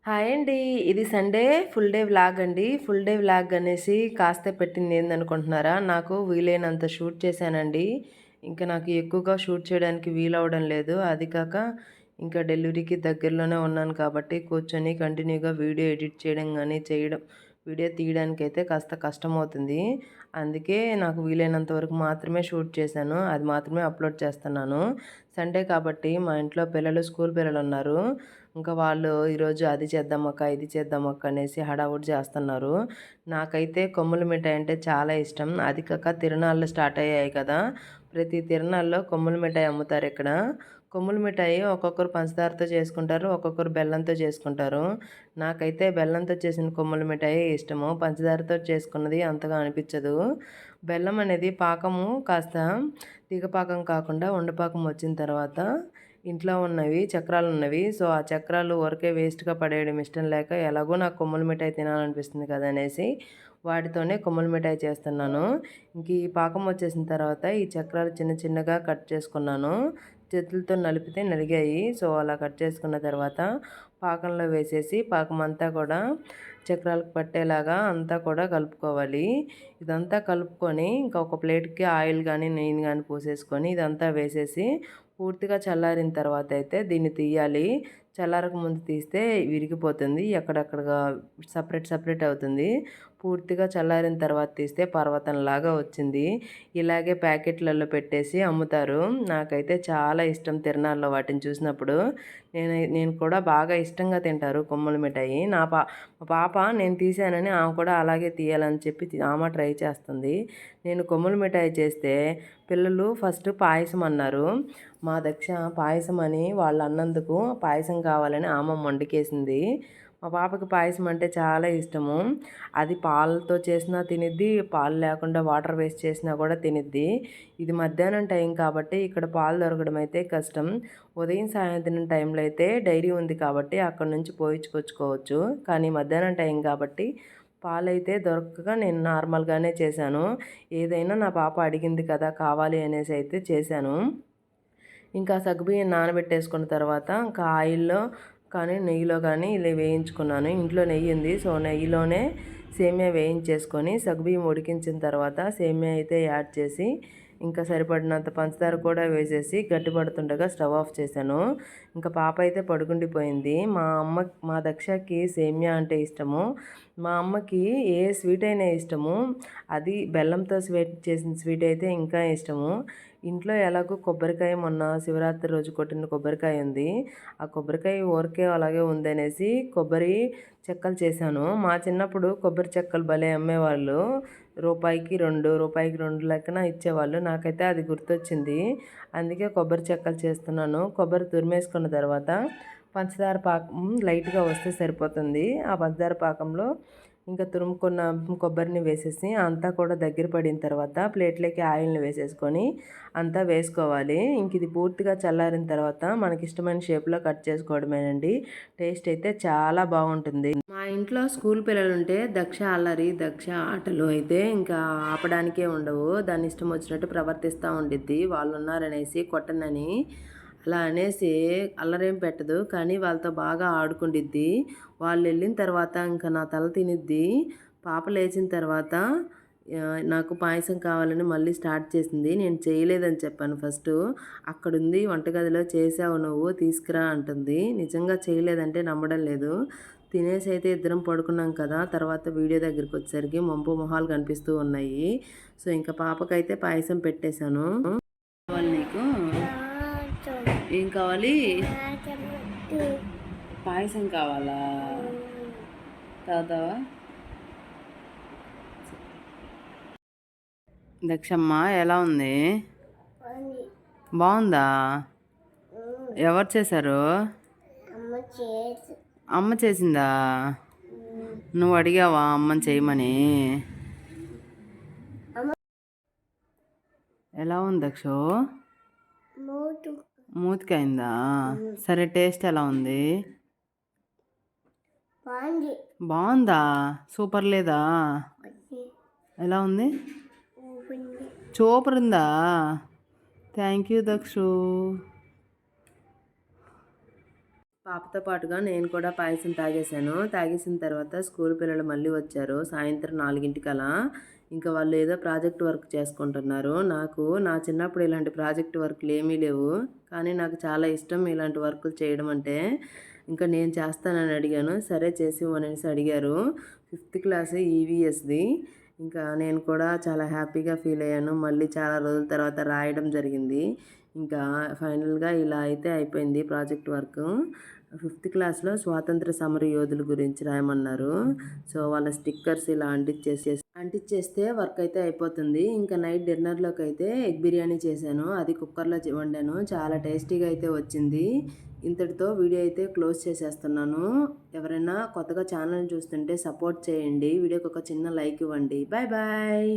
Hi అండి. ఇది Sunday full day vlog అండి. ఫుల్ డే వ్లాగ్ అనేసి కాస్త పెట్టింది ఏందనుకుంటున్నారా? నాకు వీలైనంత షూట్ చేశానండి. ఇంకా నాకు ఎక్కువగా షూట్ చేయడానికి వీలవ్వడం లేదు. అది కాక ఇంకా డెలివరీకి దగ్గరలోనే ఉన్నాను కాబట్టి కూర్చొని కంటిన్యూగా వీడియో ఎడిట్ చేయడం గానీ, వీడియో తీయడానికైతే కాస్త కష్టమవుతుంది. అందుకే నాకు వీలైనంత వరకు మాత్రమే షూట్ చేశాను. అది మాత్రమే అప్లోడ్ చేస్తున్నాను. సండే కాబట్టి మా ఇంట్లో స్కూల్ పిల్లలున్నారు. ఇంకా వాళ్ళు ఈరోజు అది చేద్దామక్క, ఇది చేద్దామక్క అనేసి హడావుడి చేస్తున్నారు. నాకైతే కొమ్ముల మిఠాయి అంటే చాలా ఇష్టం. అది కాక తిరునాళ్ళు స్టార్ట్ అయ్యాయి కదా! ప్రతి తిరునాళ్ళలో కొమ్ముల మిఠాయి అమ్ముతారు ఇక్కడ. కొమ్ముల మిఠాయి ఒక్కొక్కరు పంచదారతో చేసుకుంటారు, ఒక్కొక్కరు బెల్లంతో చేసుకుంటారు. నాకైతే బెల్లంతో చేసిన కొమ్ముల మిఠాయి ఇష్టము. పంచదారతో చేసుకున్నది అంతగా అనిపించదు. బెల్లం అనేది పాకము కాస్త తీగపాకం కాకుండా ఉండపాకం వచ్చిన తర్వాత ఇంట్లో ఉన్నవి చక్రాలు ఉన్నవి. సో ఆ చక్రాలు ఊరికే వేస్ట్గా పడేయడం ఇష్టం లేక ఎలాగో నాకు కొమ్ముల మిఠాయి తినాలనిపిస్తుంది కదా అనేసి వాటితోనే కొమ్ముల మిఠాయి చేస్తున్నాను. ఇంక ఈ పాకం వచ్చేసిన తర్వాత ఈ చక్రాలు చిన్న చిన్నగా కట్ చేసుకున్నాను. చేతులతో నలిపితే నలిగాయి. సో అలా కట్ చేసుకున్న తర్వాత పాకంలో వేసేసి పాకం అంతా కూడా చక్రాలకు పట్టేలాగా అంతా కూడా కలుపుకోవాలి. ఇదంతా కలుపుకొని ఇంకా ఒక ప్లేట్కి ఆయిల్ కానీ నెయ్యి కానీ పోసేసుకొని ఇదంతా వేసేసి పూర్తిగా చల్లారిన తర్వాత అయితే దీన్ని తీయాలి. చల్లారక ముందు తీస్తే విరిగిపోతుంది, ఎక్కడెక్కడగా సపరేట్ అవుతుంది. పూర్తిగా చల్లారిన తర్వాత తీస్తే పర్వతంలాగా వచ్చింది. ఇలాగే ప్యాకెట్లలో పెట్టేసి అమ్ముతారు. నాకైతే చాలా ఇష్టం తిరణాల్లో వాటిని చూసినప్పుడు. నేను కూడా బాగా ఇష్టంగా తింటారు కొమ్ముల మిఠాయి. మా పాప నేను తీసానని ఆమె కూడా అలాగే తీయాలని చెప్పి ఆమె ట్రై చేస్తుంది. నేను కొమ్ముల మిఠాయి చేస్తే పిల్లలు ఫస్ట్ పాయసం అన్నారు. మా దక్ష పాయసం అని వాళ్ళు అన్నందుకు పాయసం కావాలని ఆమె వండికేసింది. మా పాపకి పాయసం అంటే చాలా ఇష్టము. అది పాలతో చేసినా తినిద్ది, పాలు లేకుండా వాటర్ వేస్ట్ చేసినా కూడా తినిద్ది. ఇది మధ్యాహ్నం టైం కాబట్టి ఇక్కడ పాలు దొరకడం అయితే కష్టం. ఉదయం సాయంత్రం టైంలో అయితే డైరీ ఉంది కాబట్టి అక్కడ నుంచి పోయించుకొచ్చుకోవచ్చు. కానీ మధ్యాహ్నం టైం కాబట్టి పాలైతే దొరకక నేను నార్మల్గానే చేశాను. ఏదైనా నా పాప అడిగింది కదా కావాలి అనేసి అయితే చేశాను. ఇంకా సగ్గుబియ్యం నానబెట్టేసుకున్న తర్వాత ఇంకా ఆయిల్లో కానీ నెయ్యిలో కానీ ఇలా వేయించుకున్నాను. ఇంట్లో నెయ్యి ఉంది. సో నెయ్యిలోనే సేమియా వేయించేసుకొని సగ్గుబియ్యం ఉడికించిన తర్వాత సేమియా అయితే యాడ్ చేసి ఇంకా సరిపడినంత పంచదార కూడా వేసేసి గట్టిపడుతుండగా స్టవ్ ఆఫ్ చేశాను. ఇంకా పాప అయితే పడుకుండిపోయింది. మా దక్షకి సేమియా అంటే ఇష్టము. మా అమ్మకి ఏ స్వీట్ అయినా ఇష్టము. అది బెల్లంతో చేసిన స్వీట్ అయితే ఇంకా ఇష్టము. ఇంట్లో ఎలాగో కొబ్బరికాయ మొన్న శివరాత్రి రోజు కొట్టిన కొబ్బరికాయ ఉంది. ఆ కొబ్బరికాయ ఊరికే అలాగే ఉందనేసి కొబ్బరి చెక్కలు చేశాను. మా చిన్నప్పుడు కొబ్బరి చెక్కలు భలే అమ్మేవాళ్ళు. రూపాయికి రెండు లెక్కన ఇచ్చేవాళ్ళు. నాకైతే అది గుర్తొచ్చింది. అందుకే కొబ్బరి చెక్కలు చేస్తున్నాను. కొబ్బరి తురిమేసుకున్న తర్వాత పంచదార పాకం లైట్గా వస్తే సరిపోతుంది. ఆ పంచదార పాకంలో ఇంకా తురుముకున్న కొబ్బరిని వేసేసి అంతా కూడా దగ్గర పడిన తర్వాత ప్లేట్లోకి ఆయిల్ని వేసేసుకొని అంతా వేసుకోవాలి. ఇంక ఇది పూర్తిగా చల్లారిన తర్వాత మనకి ఇష్టమైన షేప్లో కట్ చేసుకోవడమేనండి. టేస్ట్ అయితే చాలా బాగుంటుంది. మా ఇంట్లో స్కూల్ పిల్లలు ఉంటే దక్ష అల్లరి దక్ష ఆటలు అయితే ఇంకా ఆపడానికే ఉండవు. దాని ఇష్టం వచ్చినట్టు ప్రవర్తిస్తూ ఉండిద్ది. వాళ్ళు ఉన్నారనేసి కొట్టనని అలా అనేసి అల్లరేం పెట్టదు. కానీ వాళ్ళతో బాగా ఆడుకుండిద్ది. వాళ్ళు వెళ్ళిన తర్వాత ఇంకా నా తల తినిద్ది. పాప లేచిన తర్వాత నాకు పాయసం కావాలని మళ్ళీ స్టార్ట్ చేసింది. నేను చేయలేదని చెప్పాను ఫస్ట్. అక్కడుంది వంటగదిలో చేసావు నువ్వు తీసుకురా అంటుంది. నిజంగా చేయలేదంటే నమ్మడం లేదు. తినేసి అయితే ఇద్దరం పడుకున్నాం కదా. తర్వాత వీడియో దగ్గరికి వచ్చేసరికి మొంపు మొహాలు కనిపిస్తూ ఉన్నాయి. సో ఇంకా పాపకైతే పాయసం పెట్టేశాను. కావాలి నీకు ఏం కావాలి? పాయసం కావాలా? తాగుతావా? దక్షమ్మ ఎలా ఉంది? బాగుందా? ఎవరు చేశారు? అమ్మ చేసిందా? నువ్వు అడిగావా అమ్మని చేయమని? ఎలా ఉంది దక్షు? మూతికైందా? సరే టేస్ట్ ఎలా ఉంది? బాగుందా? సూపర్ లేదా? ఎలా ఉంది? సూపర్ ఉందా? Thank you Dakshu. పాపతో పాటుగా నేను కూడా పాయసం తాగేశాను. తాగేసిన తర్వాత స్కూల్ పిల్లలు మళ్ళీ వచ్చారు. సాయంత్రం 4:00కలా. ఇంకా వాళ్ళు ఏదో ప్రాజెక్ట్ వర్క్ చేసుకుంటున్నారు. నా చిన్నప్పుడు ఇలాంటి ప్రాజెక్ట్ వర్క్‌లు ఏమీ లేవు. కానీ నాకు చాలా ఇష్టం ఇలాంటి వర్కులు చేయడం అంటే. ఇంకా నేను చేస్తానని అడిగాను. సరే చేసివ్వనేసి అడిగారు. 5థ్ క్లాస్ ఈవీఎస్‌ది. ఇంకా నేను కూడా చాలా హ్యాపీగా ఫీల్ అయ్యాను. మళ్ళీ చాలా రోజుల తర్వాత రాయడం జరిగింది. ఇంకా ఫైనల్‌గా ఇలా అయితే అయిపోయింది ప్రాజెక్ట్ వర్కు. 5థ్ క్లాస్‌లో స్వాతంత్ర సమర యోధుల గురించి రాయమన్నారు. సో, వాళ్ళ స్టిక్కర్స్ ఇలా అంటించేస్తే వర్క్ అయితే అయిపోతుంది. ఇంకా నైట్ డిన్నర్‌లోకైతే ఎగ్ బిర్యానీ చేశాను. అది కుక్కర్‌లో వండాను. చాలా టేస్టీగా అయితే వచ్చింది. ఇంతటితో వీడియో అయితే క్లోజ్ చేసేస్తున్నాను. ఎవరైనా కొత్తగా ఛానల్‌ని చూస్తుంటే సపోర్ట్ చేయండి. వీడియోకి ఒక చిన్న లైక్ ఇవ్వండి. Bye bye.